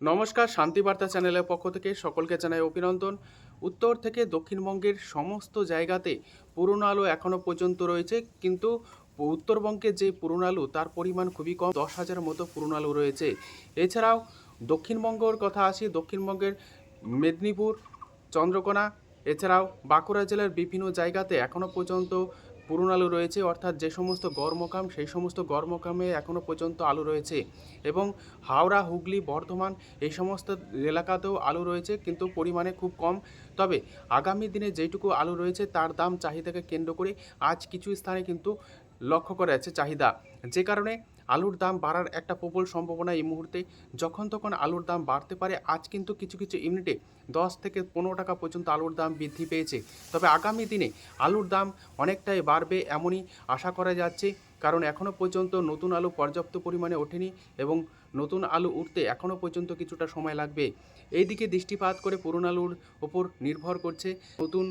নমস্কার, শান্তিবার্তা চ্যানেলের পক্ষ থেকে সকলকে জানাই অভিনন্দন। উত্তর থেকে দক্ষিণবঙ্গের সমস্ত জায়গাতে পুরনো আলু এখনও পর্যন্ত রয়েছে, কিন্তু উত্তরবঙ্গে যে পুরনো আলু তার পরিমাণ খুবই কম, 10,000 মতো পুরনো আলু রয়েছে। এছাড়াও দক্ষিণবঙ্গর কথা আসি, দক্ষিণবঙ্গের মেদিনীপুর, চন্দ্রকোনা, এছাড়াও বাঁকুড়া জেলার বিভিন্ন জায়গাতে এখনও পর্যন্ত পুরনো আলু রয়েছে, অর্থাৎ যে সমস্ত গড়মোকাম সেই সমস্ত গড়মোকামে এখনও পর্যন্ত আলু রয়েছে। এবং হাওড়া, হুগলি, বর্ধমান এই সমস্ত এলাকাতেও আলু রয়েছে, কিন্তু পরিমাণে খুব কম। তবে আগামী দিনে যেটুকু আলু রয়েছে তার দাম চাহিদাকে কেন্দ্র করে আজ কিছু স্থানে কিন্তু লক্ষ্য করা যাচ্ছে চাহিদা, যে কারণে আলুর দাম বাড়ার একটা প্রবল সম্ভাবনা এই মুহূর্তে। যখন তখন আলুর দাম বাড়তে পারে। আজ কিন্তু কিছু কিছু ইউনিটে 10 থেকে 15 টাকা পর্যন্ত আলুর দাম বৃদ্ধি পেয়েছে। তবে আগামী দিনে আলুর দাম অনেকটাই বাড়বে এমনই আশা করা যাচ্ছে, কারণ এখনও পর্যন্ত নতুন আলু পর্যাপ্ত পরিমাণে ওঠেনি এবং নতুন আলু উঠতে এখনও পর্যন্ত কিছুটা সময় লাগবে। এই দিকে দৃষ্টিপাত করে পুরনো আলুর ওপর নির্ভর করছে। নতুন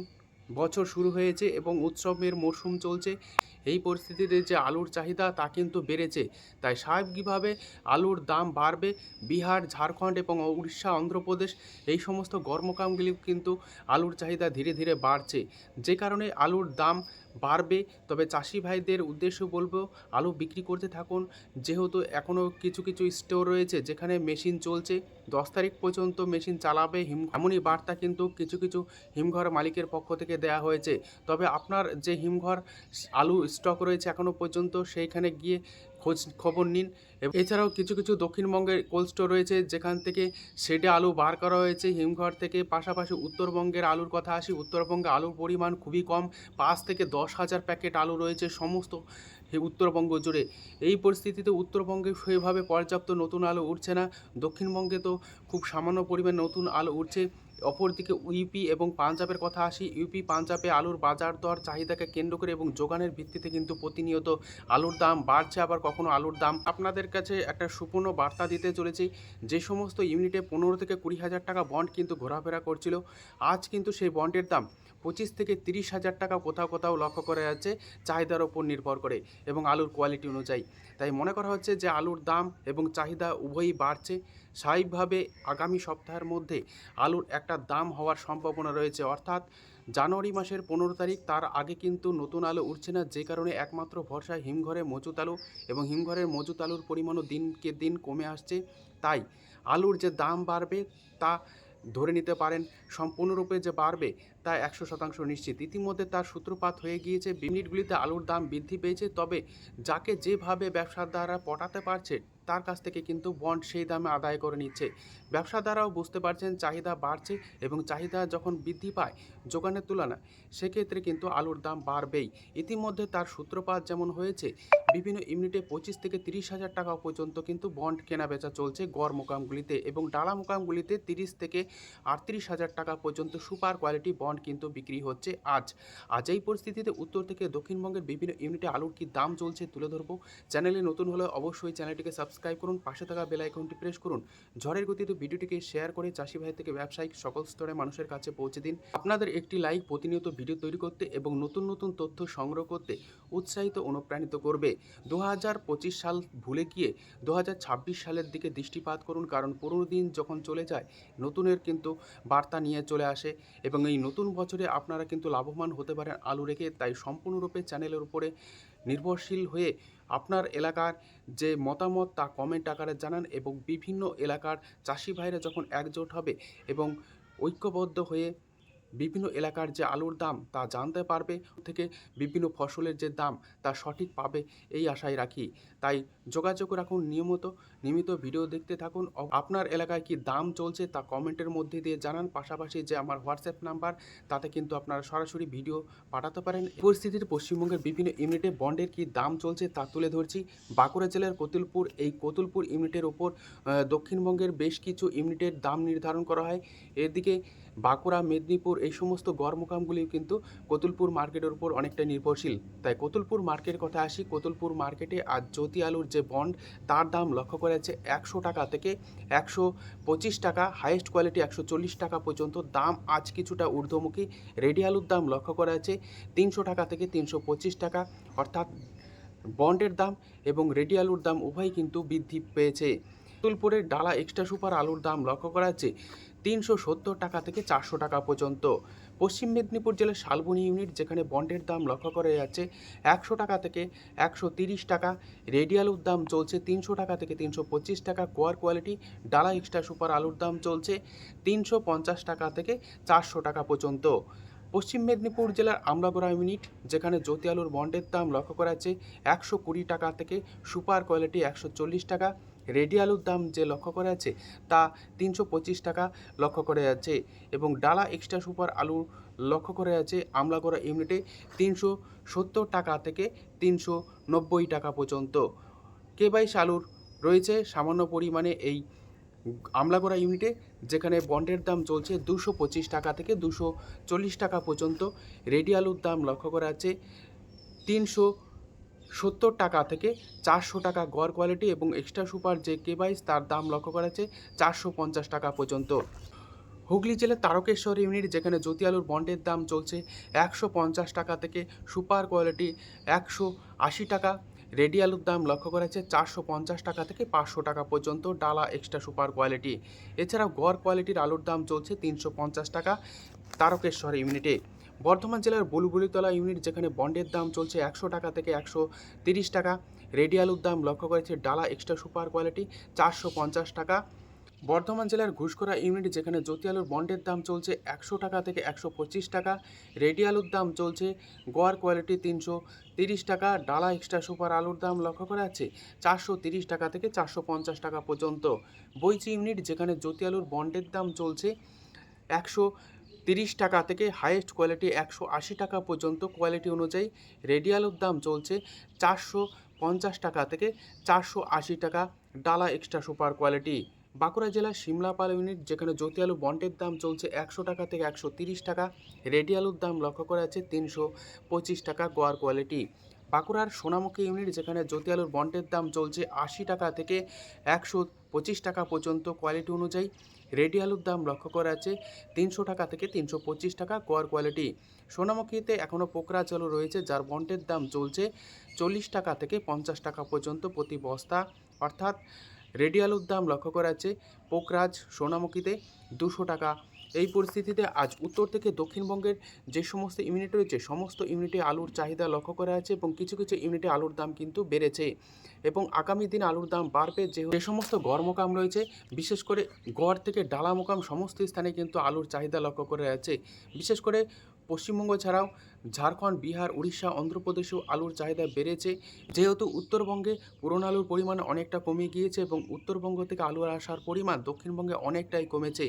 বছর শুরু হয়েছে এবং উৎসবের মরশুম চলছে। এই পরিস্থিতিতে যে আলুর চাহিদা তা কিন্তু বেড়েছে, তাই স্বাভাবিকভাবে আলুর দাম বাড়বে। বিহার, ঝাড়খণ্ড এবং উড়িষ্যা, অন্ধ্রপ্রদেশ এই সমস্ত গর্মকামগুলি কিন্তু আলুর চাহিদা ধীরে ধীরে বাড়ছে, যে কারণে আলুর দাম বাড়বে। তবে চাষি ভাইদের উদ্দেশ্যে বলবো, আলু বিক্রি করতে থাকুন, যেহেতু এখনও কিছু কিছু স্টোর রয়েছে যেখানে মেশিন চলছে। 10 তারিখ পর্যন্ত মেশিন চালাবে এমনই বার্তা কিন্তু কিছু কিছু হিমঘর মালিকের পক্ষ থেকে দেয়া হয়েছে। তবে আপনার যে হিমঘর আলু স্টক রয়েছে এখনও পর্যন্ত সেইখানে গিয়ে খোঁজ খবর নিন। এছাড়াও কিছু কিছু দক্ষিণবঙ্গের কোল্ড স্টোর রয়েছে যেখান থেকে শেডে আলু বার করা হয়েছে হিমঘর থেকে। পাশাপাশি উত্তরবঙ্গের আলুর কথা আসি, উত্তরবঙ্গে আলুর পরিমাণ খুবই কম, 5 থেকে 10 হাজার প্যাকেট আলু রয়েছে সমস্ত উত্তরবঙ্গ জুড়ে। এই পরিস্থিতিতে উত্তরবঙ্গে সেভাবে পর্যাপ্ত নতুন আলু উঠছে না। দক্ষিণবঙ্গে তো খুব সামান্য পরিমাণ নতুন আলু উঠছে। অপরদিকে ইউপি এবং পাঞ্জাবের কথা আসি, ইউপি পাঞ্জাবে আলুর বাজার দর চাহিদাকে কেন্দ্র করে এবং যোগানের ভিত্তিতে কিন্তু প্রতিনিয়ত আলুর দাম বাড়ছে, আবার কখনো আলুর দাম। আপনাদের কাছে একটা সুপূর্ণ বার্তা দিতে চলেছি, যে সমস্ত ইউনিটে 15 থেকে 20 হাজার টাকা বন্ড কিন্তু ঘোরাফেরা করছিল, আজ কিন্তু সেই বন্ডের দাম 25 থেকে 30 হাজার টাকা কোথাও কোথাও লক্ষ্য করা যাচ্ছে, চাহিদার ওপর নির্ভর করে এবং আলুর কোয়ালিটি অনুযায়ী। তাই মনে করা হচ্ছে যে আলুর দাম এবং চাহিদা উভয়ই বাড়ছে। স্বাভাবিকভাবে আগামী সপ্তাহের মধ্যে আলুর একটা দাম হওয়ার সম্ভাবনা রয়েছে, অর্থাৎ জানুয়ারি মাসের 15 তারিখ, তার আগে কিন্তু নতুন আলু উঠছে না, যে কারণে একমাত্র ভরসা হিমঘরে মজুত আলু এবং হিমঘরের মজুত আলুর পরিমাণও দিনকে দিন কমে আসছে। তাই আলুর যে দাম বাড়বে তা ধরে নিতে পারেন, সম্পূর্ণরূপে যে বাড়বে তা 100% নিশ্চিত। ইতিমধ্যে তার সূত্রপাত হয়ে গিয়েছে, মিনিটগুলিতে আলুর দাম বৃদ্ধি পেয়েছে। তবে যাকে যেভাবে ব্যবসার দ্বারা পটাতে পারছে তার কাছ থেকে কিন্তু বন্ড সেই দামে আদায় করে নিচ্ছে। ব্যবসাদাররাও বুঝতে পারছেন চাহিদা বাড়ছে এবং চাহিদা যখন বৃদ্ধি পায় যোগানের তুলনায়, সেক্ষেত্রে কিন্তু আলুর দাম বাড়বেই। ইতিমধ্যে তার সূত্রপাত যেমন হয়েছে, বিভিন্ন ইউনিটে 25 থেকে 30 হাজার টাকা পর্যন্ত কিন্তু বন্ড কেনা বেচা চলছে গড় মোকামগুলিতে, এবং ডালা মোকামগুলিতে 30 থেকে 38 হাজার টাকা পর্যন্ত সুপার কোয়ালিটি বন্ড কিন্তু বিক্রি হচ্ছে আজ এই পরিস্থিতিতে উত্তর থেকে দক্ষিণবঙ্গের বিভিন্ন ইউনিটে আলুর কি দাম চলছে তুলে ধরবো। চ্যানেলে নতুন হলে অবশ্যই চ্যানেলটিকে সাবস্ক্রাইব করুন, পাশে থাকা বেল আইকনটি প্রেস করুন। ঝড়ের গতিতে ভিডিওটিকে শেয়ার করে চাষি ভাই থেকে ব্যবসায়িক সকল স্তরের মানুষের কাছে পৌঁছে দিন। আপনাদের একটি লাইক প্রতিনিয়ত ভিডিও তৈরি করতে এবং নতুন নতুন তথ্য সংগ্রহ করতে উৎসাহিত অনুপ্রাণিত করবে। 2025 সাল ভুলে গিয়ে 2026 সালের দিকে দৃষ্টিপাত করুন, কারণ পুরনো দিন যখন চলে যায় নতুনের কিন্তু বার্তা নিয়ে চলে আসে এবং এই নতুন বছরে আপনারা কিন্তু লাভবান হতে পারেন আলু রেখে। তাই সম্পূর্ণরূপে চ্যানেলের উপরে নির্ভরশীল হয়ে আপনার এলাকার যে মতামত তা কমেন্ট আকারে জানান, এবং বিভিন্ন এলাকার চাষি ভাইরা যখন একজোট হবে এবং ঐক্যবদ্ধ হয়ে বিভিন্ন এলাকার যে আলুর দাম তা জানতে পারবে, থেকে বিভিন্ন ফসলের যে দাম তা সঠিক পাবে এই আশায় রাখি। তাই যোগাযোগ রাখুন, নিয়মিত ভিডিও দেখতে থাকুন। আপনার এলাকায় কি দাম চলছে তা কমেন্টের মধ্যে দিয়ে জানান। পাশাপাশি যে আমার হোয়াটসঅ্যাপ নাম্বার, তাতে কিন্তু আপনারা সরাসরি ভিডিও পাঠাতে পারেন। পরিস্থিতিতে পশ্চিমবঙ্গের বিভিন্ন ইউনিটে বন্ডের কি দাম চলছে তা তুলে ধরছি। বাঁকুড়া জেলার কতুলপুর ইউনিটের ওপর দক্ষিণবঙ্গের বেশ কিছু ইউনিটের দাম নির্ধারণ করা হয়। এদিকে বাঁকুড়া, মেদিনীপুর এই সমস্ত গড়মোকামগুলি কিন্তু কতুলপুর মার্কেটের উপর অনেকটা নির্ভরশীল। তাই কতুলপুর মার্কেটের কথা আসি, কতুলপুর মার্কেটে আজ জ্যোতি আলুর যে বন্ড তার দাম লক্ষ্য করা যাচ্ছে 100 টাকা থেকে 125 টাকা, হাইয়েস্ট কোয়ালিটি 140 টাকা পর্যন্ত দাম আজ কিছুটা ঊর্ধ্বমুখী। রেডি আলুর দাম লক্ষ্য করা যাচ্ছে 300 টাকা থেকে 325 টাকা, অর্থাৎ বন্ডের দাম এবং রেডি আলুর দাম উভয়ই কিন্তু বৃদ্ধি পেয়েছে। তুলপুরের ডালা এক্সট্রা সুপার আলুর দাম লক্ষ্য করা যাচ্ছে 370 টাকা থেকে 400 টাকা পর্যন্ত। পশ্চিম মেদিনীপুর জেলার শালবনী ইউনিট, যেখানে বন্ডের দাম লক্ষ্য করা যাচ্ছে 100 টাকা থেকে 130 টাকা। রেডি আলুর দাম চলছে 300 টাকা থেকে 325 টাকা। কোয়ার কোয়ালিটি ডালা এক্সট্রা সুপার আলুর দাম চলছে 350 টাকা থেকে 400 টাকা পর্যন্ত। পশ্চিম মেদিনীপুর জেলার আমলাগড়া ইউনিট, যেখানে জ্যোতি আলুর বন্ডের দাম লক্ষ্য করা যাচ্ছে 120 টাকা থেকে সুপার কোয়ালিটি 140 টাকা। রেডি আলুর দাম যে লক্ষ্য করা যাচ্ছে তা 325 টাকা লক্ষ্য করা যাচ্ছে, এবং ডালা এক্সট্রা সুপার আলু লক্ষ্য করা যাচ্ছে আমলাগড়া ইউনিটে 370 টাকা থেকে 390 টাকা পর্যন্ত। কে22 আলুর রয়েছে সামান্য পরিমাণে এই আমলাগড়া ইউনিটে, যেখানে বন্ডের দাম চলছে 225 টাকা থেকে 240 টাকা পর্যন্ত। রেডি আলুর দাম লক্ষ্য করা যাচ্ছে 370 টাকা থেকে 400 টাকা গড় কোয়ালিটি, এবং এক্সট্রা সুপার যে কে22 তার দাম লক্ষ্য করা যাচ্ছে 450 টাকা পর্যন্ত। হুগলি জেলার তারকেশ্বর ইউনিট, যেখানে জ্যোতি আলুর বন্ডের দাম চলছে 150 টাকা থেকে সুপার কোয়ালিটি 180 টাকা। রেডি আলুর দাম লক্ষ্য করা যাচ্ছে 450 টাকা থেকে 500 টাকা পর্যন্ত ডালা এক্সট্রা সুপার কোয়ালিটি। এছাড়াও গড় কোয়ালিটির আলুর দাম চলছে 350 টাকা তারকেশ্বর ইউনিটে। বর্ধমান জেলার বুলবুলিতলা ইউনিট, যেখানে বন্ডের দাম চলছে 100 টাকা থেকে 130 টাকা। রেডি আলুর দাম লক্ষ্য করা যাচ্ছে ডালা এক্সট্রা সুপার কোয়ালিটি 450 টাকা। বর্ধমান জেলার ঘুষকরা ইউনিট, যেখানে জ্যোতি আলুর বন্ডের দাম চলছে 100 টাকা থেকে 125 টাকা। রেডি আলুর দাম চলছে গোয়ার কোয়ালিটি 330 টাকা। ডালা এক্সট্রা সুপার আলুর দাম লক্ষ্য করা যাচ্ছে 430 টাকা থেকে 450 টাকা পর্যন্ত। বইচি ইউনিট, যেখানে জ্যোতি আলুর বন্ডের দাম চলছে 130 টাকা থেকে হাইয়েস্ট কোয়ালিটি 180 টাকা পর্যন্ত কোয়ালিটি অনুযায়ী। রেডি আলুর দাম চলছে 450 টাকা থেকে 480 টাকা ডালা এক্সট্রা সুপার কোয়ালিটি। বাঁকুড়া জেলার সিমলাপাল ইউনিট, যেখানে জ্যোতি আলু বন্ডের দাম চলছে 100 টাকা থেকে 130 টাকা। রেডি আলুর দাম লক্ষ্য করা যাচ্ছে 325 টাকা গোয়ার কোয়ালিটি। বাঁকুড়ার সোনামুখী ইউনিট, যেখানে জ্যোতি আলুর বন্ডের দাম চলছে 80 টাকা থেকে 125 টাকা পর্যন্ত কোয়ালিটি অনুযায়ী। রেডি আলুর দাম লক্ষ্য করা যাচ্ছে 300 টাকা থেকে 325 টাকা গোয়ার কোয়ালিটি। সোনামুখীতে এখনও পোকরাজ আলু রয়েছে, যার বন্ডের দাম চলছে 40 টাকা থেকে 50 টাকা পর্যন্ত প্রতি বস্তা, অর্থাৎ রেডি আলুর দাম লক্ষ্য করা যাচ্ছে পোকরাজ সোনামুখীতে 200 টাকা। এই পরিস্থিতিতে আজ উত্তর থেকে দক্ষিণবঙ্গের যে সমস্ত ইউনিট রয়েছে সমস্ত ইউনিটে আলুর চাহিদা লক্ষ্য করা যাচ্ছে, এবং কিছু কিছু ইউনিটে আলুর দাম কিন্তু বেড়েছে, এবং আগামী দিন আলুর দাম বাড়বে। যে সমস্ত গড় মোকাম রয়েছে, বিশেষ করে গড় থেকে ডালা মোকাম সমস্ত স্থানে কিন্তু আলুর চাহিদা লক্ষ্য করা যাচ্ছে। বিশেষ করে পশ্চিমবঙ্গ ছাড়াও ঝাড়খণ্ড, বিহার, উড়িষ্যা, অন্ধ্রপ্রদেশেও আলুর চাহিদা বেড়েছে, যেহেতু উত্তরবঙ্গে পুরনো আলুর পরিমাণ অনেকটা কমে গিয়েছে, এবং উত্তরবঙ্গ থেকে আলু আসার পরিমাণ দক্ষিণবঙ্গে অনেকটাই কমেছে।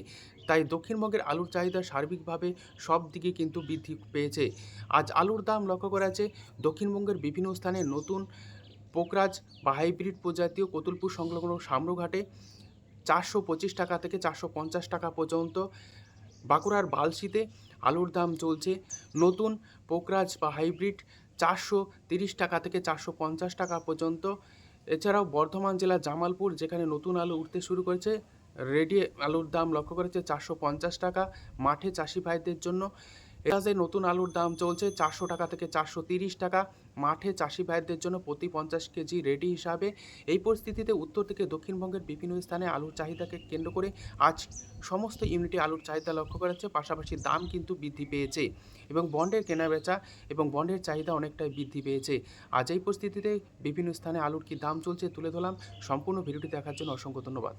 তাই দক্ষিণবঙ্গের আলুর চাহিদা সার্বিকভাবে সব দিকে কিন্তু বৃদ্ধি পেয়েছে। আজ আলুর দাম লক্ষ্য করা যাচ্ছে দক্ষিণবঙ্গের বিভিন্ন স্থানে নতুন পোকরাজ বা হাইব্রিড প্রজাতীয় কতুলপুর সংলগ্ন সামরুঘাটে 425 টাকা থেকে 450 টাকা পর্যন্ত। বাঁকুড়ার বালশিতে আলুর দাম চলছে নতুন পোকরাজ বা হাইব্রিড 430 টাকা থেকে 450 টাকা পর্যন্ত। এছাড়াও বর্ধমান জেলার জামালপুর, যেখানে নতুন আলু উঠতে শুরু করেছে, রেডি আলুর দাম লক্ষ্য করেছে 450 টাকা মাঠে চাষি ভাইদের জন্য। এটাতে নতুন আলুর দাম চলছে 400 টাকা থেকে 430 টাকা মাঠে চাষি ভাইদের জন্য প্রতি 50 কেজি রেডি হিসাবে। এই পরিস্থিতিতে উত্তর থেকে দক্ষিণবঙ্গের বিভিন্ন স্থানে আলুর চাহিদাকে কেন্দ্র করে আজ সমস্ত ইউনিটে আলুর চাহিদা লক্ষ্য করা যাচ্ছে, পাশাপাশি দাম কিন্তু বৃদ্ধি পেয়েছে, এবং বন্ডের কেনাবেচা এবং বন্ডের চাহিদা অনেকটাই বৃদ্ধি পেয়েছে। আজ এই পরিস্থিতিতে বিভিন্ন স্থানে আলুর কী দাম চলছে তুলে ধরলাম। সম্পূর্ণ ভিডিওটি দেখার জন্য অসংখ্য ধন্যবাদ।